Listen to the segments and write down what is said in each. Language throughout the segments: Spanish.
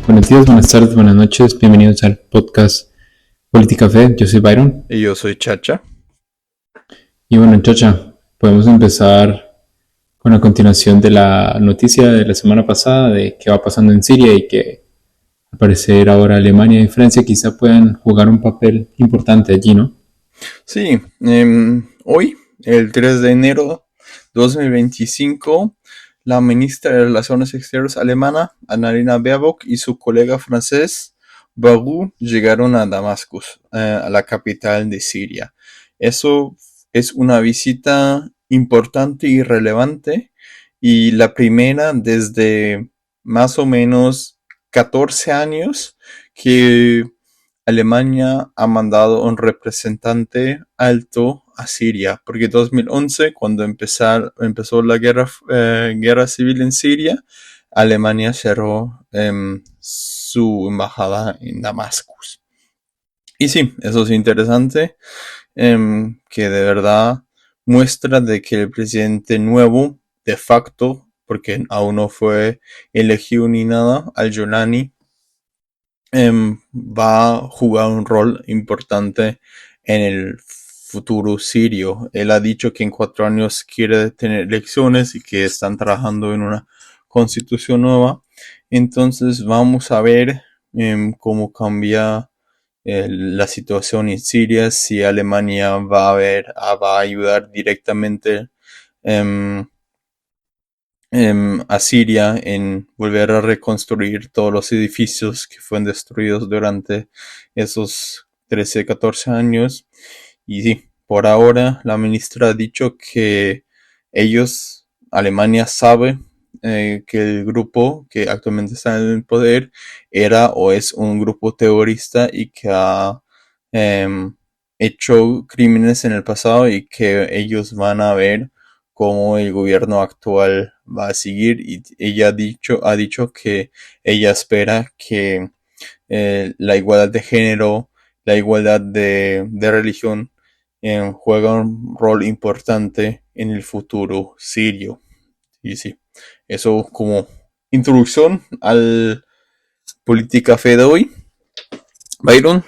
Buenos días, buenas tardes, buenas noches. Bienvenidos al podcast Política Fe. Yo soy Byron. Y yo soy Chacha. Y bueno, Chacha, podemos empezar con la continuación de la noticia de la semana pasada de qué va pasando en Siria y que al parecer ahora Alemania y Francia quizá puedan jugar un papel importante allí, ¿no? Sí, hoy, el 3 de enero 2025, la ministra de Relaciones Exteriores alemana, Annalena Baerbock, y su colega francés, Barrot, llegaron a Damascus, a la capital de Siria. Eso es una visita importante y relevante, y la primera desde más o menos 14 años que Alemania ha mandado un representante alto a Siria, porque en 2011, cuando empezó la guerra civil en Siria, Alemania cerró su embajada en Damascus. Y sí, eso es interesante, que de verdad muestra de que el presidente nuevo, de facto, porque aún no fue elegido ni nada, al-Jolani, va a jugar un rol importante en el futuro sirio. Él ha dicho que en 4 años quiere tener elecciones y que están trabajando en una constitución nueva. Entonces vamos a ver cómo cambia la situación en Siria, si Alemania va a ayudar directamente em, a Siria en volver a reconstruir todos los edificios que fueron destruidos durante esos 13, 14 años. Y sí, por ahora la ministra ha dicho que Alemania sabe que el grupo que actualmente está en el poder era o es un grupo terrorista y que ha em, hecho crímenes en el pasado y que ellos van a ver cómo el gobierno actual va a seguir, y ella ha dicho que ella espera que la igualdad de género, la igualdad de religión juega un rol importante en el futuro sirio. Y sí, eso como introducción al Política Fe de hoy. Byron,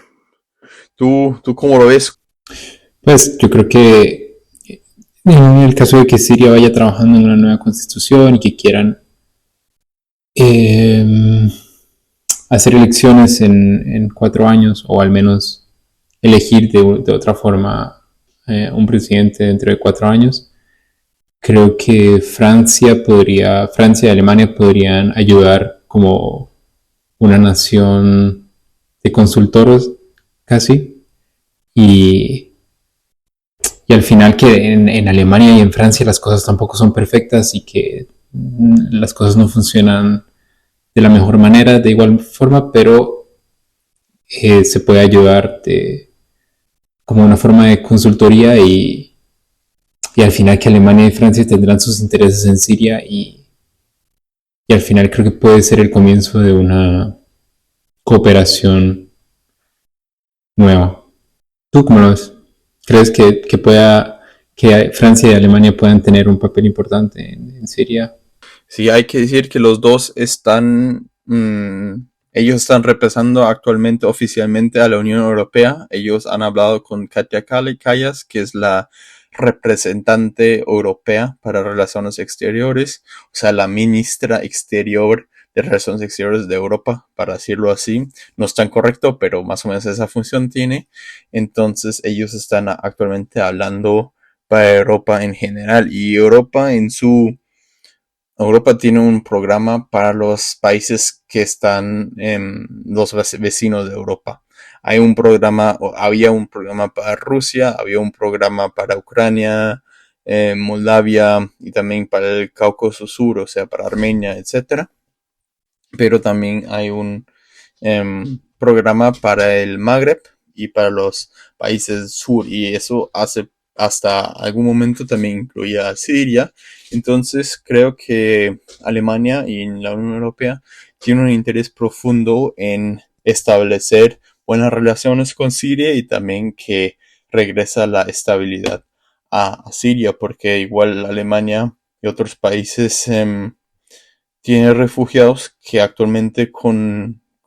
¿tú cómo lo ves? Pues yo creo que en el caso de que Siria vaya trabajando en una nueva constitución y que quieran eh, hacer elecciones en 4 años o al menos elegir de otra forma un presidente dentro de 4 años, creo que Francia y Alemania podrían ayudar como una nación de consultores casi, y, y al final que en Alemania y en Francia las cosas tampoco son perfectas y que las cosas no funcionan de la mejor manera, de igual forma, pero se puede ayudar como una forma de consultoría, y al final que Alemania y Francia tendrán sus intereses en Siria, y al final creo que puede ser el comienzo de una cooperación nueva. ¿Tú cómo lo ves? ¿Crees que Francia y Alemania puedan tener un papel importante en Siria? Sí, hay que decir que los dos ellos están representando actualmente oficialmente a la Unión Europea. Ellos han hablado con Katia Kallas, que es la representante europea para relaciones exteriores, o sea, la ministra exterior de relaciones exteriores de Europa, para decirlo así. No es tan correcto, pero más o menos esa función tiene. Entonces, ellos están actualmente hablando para Europa en general, y Europa tiene un programa para los países que están en los vecinos de Europa. Había un programa para Rusia, había un programa para Ucrania, Moldavia y también para el Cáucaso Sur, o sea, para Armenia, etcétera. Pero también hay un programa para el Magreb y para los países del sur, y eso hace hasta algún momento también incluía a Siria. Entonces creo que Alemania y la Unión Europea tienen un interés profundo en establecer buenas relaciones con Siria, y también que regresa la estabilidad a Siria, porque igual Alemania y otros países tiene refugiados que actualmente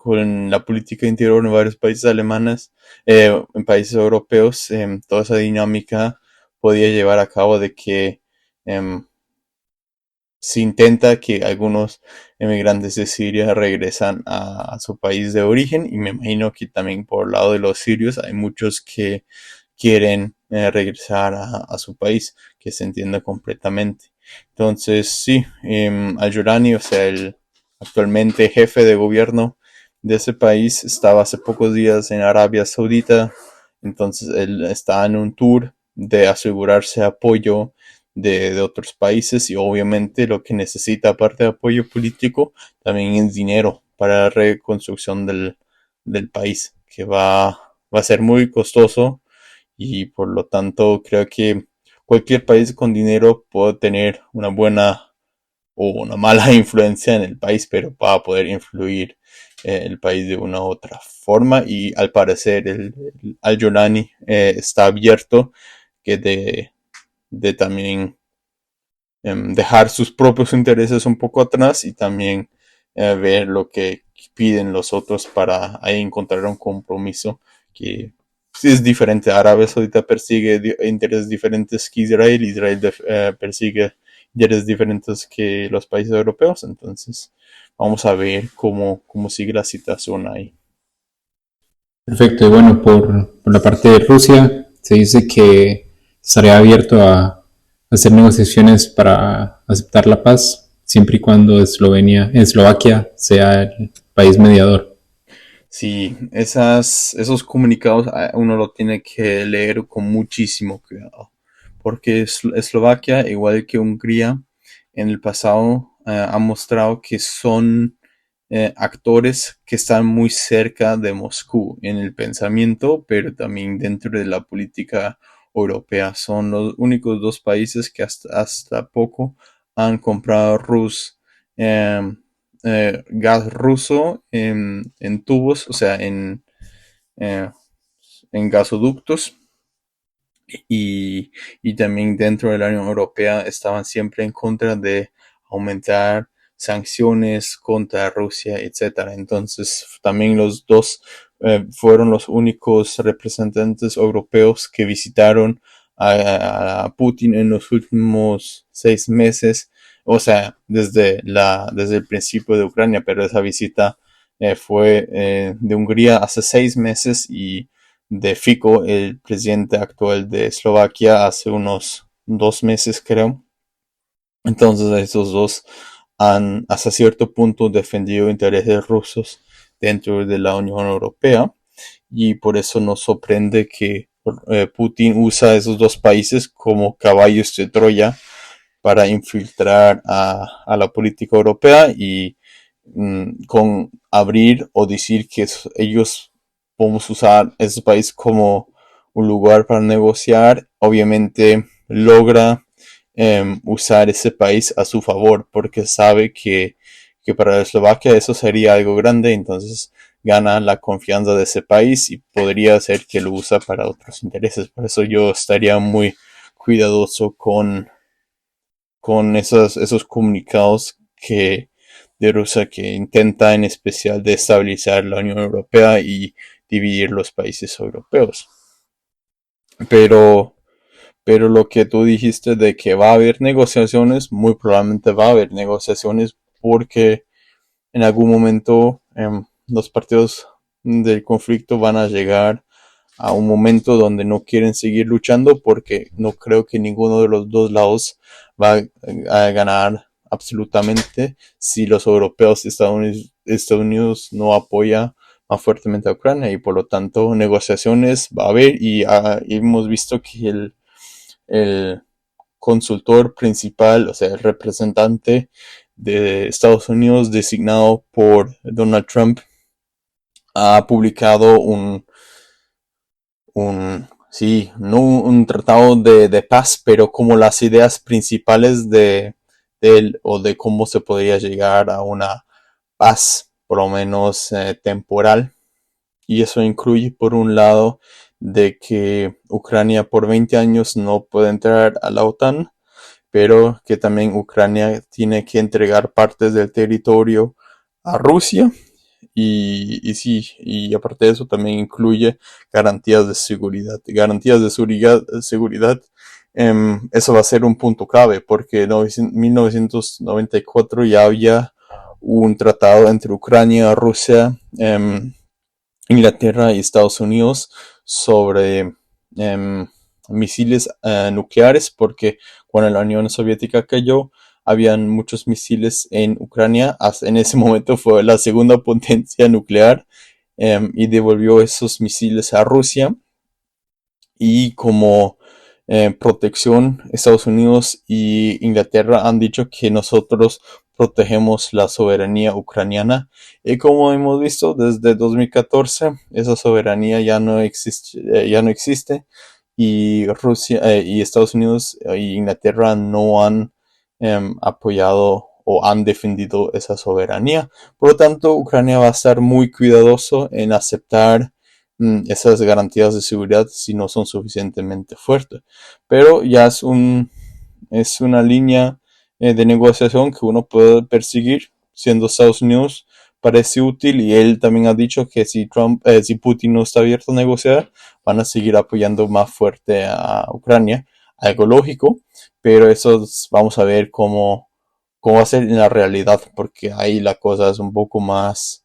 con la política interior en varios países alemanes, en países europeos, toda esa dinámica podía llevar a cabo de que em, se intenta que algunos emigrantes de Siria regresan a su país de origen, y me imagino que también por el lado de los sirios hay muchos que quieren regresar a su país, que se entiende completamente. Entonces, sí, Al-Jurani, o sea, el actualmente jefe de gobierno de ese país, estaba hace pocos días en Arabia Saudita. Entonces él está en un tour de asegurarse apoyo de otros países, y obviamente lo que necesita, aparte de apoyo político, también es dinero para la reconstrucción del país, que va a ser muy costoso, y por lo tanto creo que cualquier país con dinero puede tener una buena o una mala influencia en el país, pero va a poder influir el país de una u otra forma. Y al parecer el Al-Jolani está abierto que de también dejar sus propios intereses un poco atrás, y también ver lo que piden los otros para ahí encontrar un compromiso que sí es diferente. Arabia Saudita persigue intereses diferentes que Israel. Israel persigue intereses diferentes que los países europeos. Entonces vamos a ver cómo sigue la situación ahí. Perfecto, y bueno, por la parte de Rusia, se dice que estaría abierto a hacer negociaciones para aceptar la paz, siempre y cuando Eslovaquia sea el país mediador. Sí, esos comunicados uno lo tiene que leer con muchísimo cuidado, porque Eslovaquia, igual que Hungría, en el pasado ha mostrado que son actores que están muy cerca de Moscú en el pensamiento, pero también dentro de la política europea. Son los únicos dos países que hasta poco han comprado eh, gas ruso en tubos, o sea, eh, en gasoductos. Y también dentro de la Unión Europea estaban siempre en contra de aumentar sanciones contra Rusia, etcétera. Entonces también los dos fueron los únicos representantes europeos que visitaron a Putin en los últimos 6 meses, o sea, desde el principio de Ucrania, pero esa visita fue de Hungría hace 6 meses, y de Fico, el presidente actual de Eslovaquia, hace unos 2 meses, creo. Entonces esos dos han hasta cierto punto defendido intereses rusos dentro de la Unión Europea, y por eso nos sorprende que Putin usa esos dos países como caballos de Troya para infiltrar a la política europea, y con abrir o decir que ellos podemos usar ese país como un lugar para negociar, obviamente logra usar ese país a su favor, porque sabe que para Eslovaquia eso sería algo grande. Entonces gana la confianza de ese país, y podría ser que lo usa para otros intereses. Por eso yo estaría muy cuidadoso con esos comunicados de Rusia, que intenta en especial destabilizar la Unión Europea y dividir los países europeos. Pero, pero lo que tú dijiste de que va a haber negociaciones, muy probablemente va a haber negociaciones, porque en algún momento los partidos del conflicto van a llegar a un momento donde no quieren seguir luchando, porque no creo que ninguno de los dos lados va a ganar absolutamente si los europeos y Estados Unidos no apoya más fuertemente a Ucrania, y por lo tanto negociaciones va a haber. Y hemos visto que el consultor principal, o sea, el representante de Estados Unidos designado por Donald Trump, ha publicado sí, no un tratado de paz, pero como las ideas principales de él, o de cómo se podría llegar a una paz, por lo menos temporal. Y eso incluye, por un lado, de que Ucrania por 20 años no puede entrar a la OTAN, pero que también Ucrania tiene que entregar partes del territorio a Rusia, y sí, y aparte de eso también incluye garantías de seguridad. Garantías de seguridad, eso va a ser un punto clave porque en 1994 ya había un tratado entre Ucrania, Rusia, Inglaterra y Estados Unidos sobre misiles nucleares, porque cuando la Unión Soviética cayó, habían muchos misiles en Ucrania. En ese momento fue la segunda potencia nuclear, y devolvió esos misiles a Rusia. Y como protección, Estados Unidos y Inglaterra han dicho que nosotros protegemos la soberanía ucraniana. Y como hemos visto desde 2014, esa soberanía ya no existe, y Rusia y Estados Unidos e Inglaterra no han apoyado o han defendido esa soberanía. Por lo tanto, Ucrania va a estar muy cuidadoso en aceptar esas garantías de seguridad si no son suficientemente fuertes. Pero ya es una línea de negociación que uno puede perseguir, siendo Estados Unidos parece útil, y él también ha dicho que si Putin no está abierto a negociar, van a seguir apoyando más fuerte a Ucrania, algo lógico, pero eso vamos a ver cómo va a ser en la realidad, porque ahí la cosa es un poco más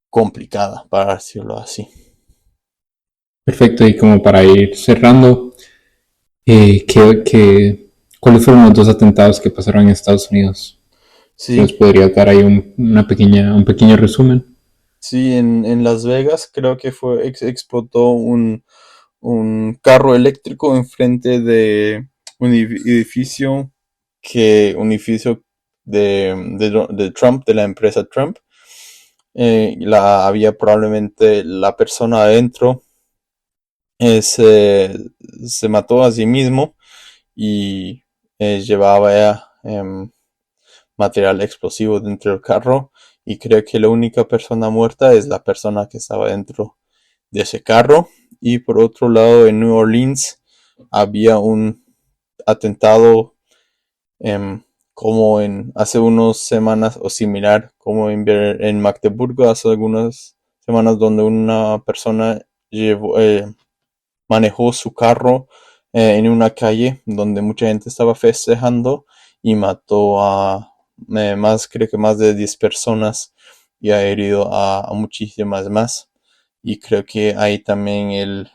complicada, para decirlo así. Perfecto, y como para ir cerrando, ¿cuáles fueron los dos atentados que pasaron en Estados Unidos? Si nos Sí, podría dar ahí un pequeño resumen. sí, en Las Vegas creo que explotó un carro eléctrico enfrente de un edificio, un edificio de Trump, de la empresa Trump. Había probablemente la persona adentro, se mató a sí mismo, y llevaba material explosivo dentro del carro, y creo que la única persona muerta es la persona que estaba dentro de ese carro. Y por otro lado, en New Orleans había un atentado, como en hace unas semanas, o similar como en Magdeburgo hace algunas semanas, donde una persona manejó su carro en una calle donde mucha gente estaba festejando, y mató creo que más de 10 personas, y ha herido a muchísimas más. Y creo que ahí también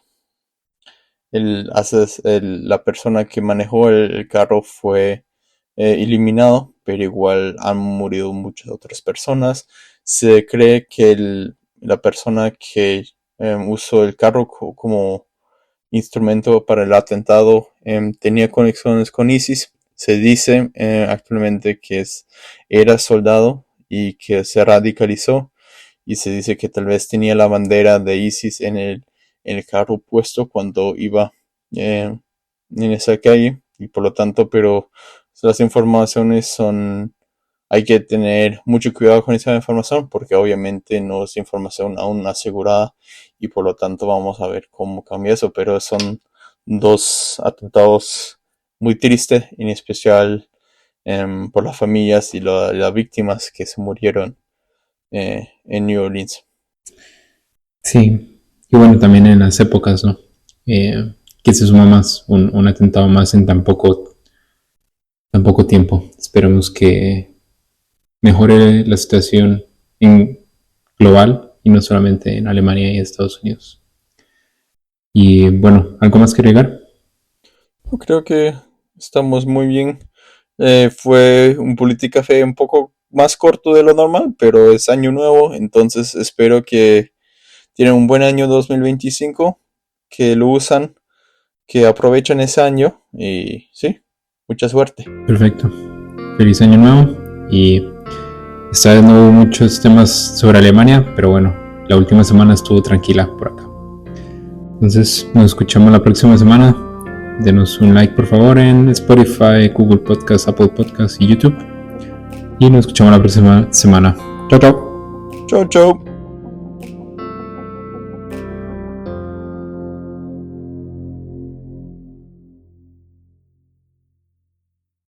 la persona que manejó el carro fue eliminado, pero igual han murido muchas otras personas. Se cree que la persona que usó el carro como instrumento para el atentado tenía conexiones con ISIS. Se dice actualmente que era soldado y que se radicalizó, y se dice que tal vez tenía la bandera de ISIS en el carro puesto cuando iba en esa calle, y por lo tanto, pero las informaciones hay que tener mucho cuidado con esa información, porque obviamente no es información aún asegurada, y por lo tanto vamos a ver cómo cambia eso. Pero son dos atentados muy tristes, en especial por las familias y las víctimas que se murieron en New Orleans. Sí, y bueno, también en las épocas, ¿no? Que se suma más, un atentado más en tan poco tiempo. Esperemos que mejore la situación en global y no solamente en Alemania y Estados Unidos. Y bueno, ¿algo más que agregar? Yo creo que estamos muy bien. Fue un Politicafé un poco más corto de lo normal, pero es año nuevo, entonces espero que tienen un buen año 2025, que lo usan, que aprovechen ese año, y sí, mucha suerte. Perfecto. Feliz año nuevo. Y esta vez no hubo muchos temas sobre Alemania, pero bueno, la última semana estuvo tranquila por acá. Entonces nos escuchamos la próxima semana. Denos un like por favor en Spotify, Google Podcast, Apple Podcast y YouTube. Y nos escuchamos la próxima semana. Chao, chao. Chau, chau.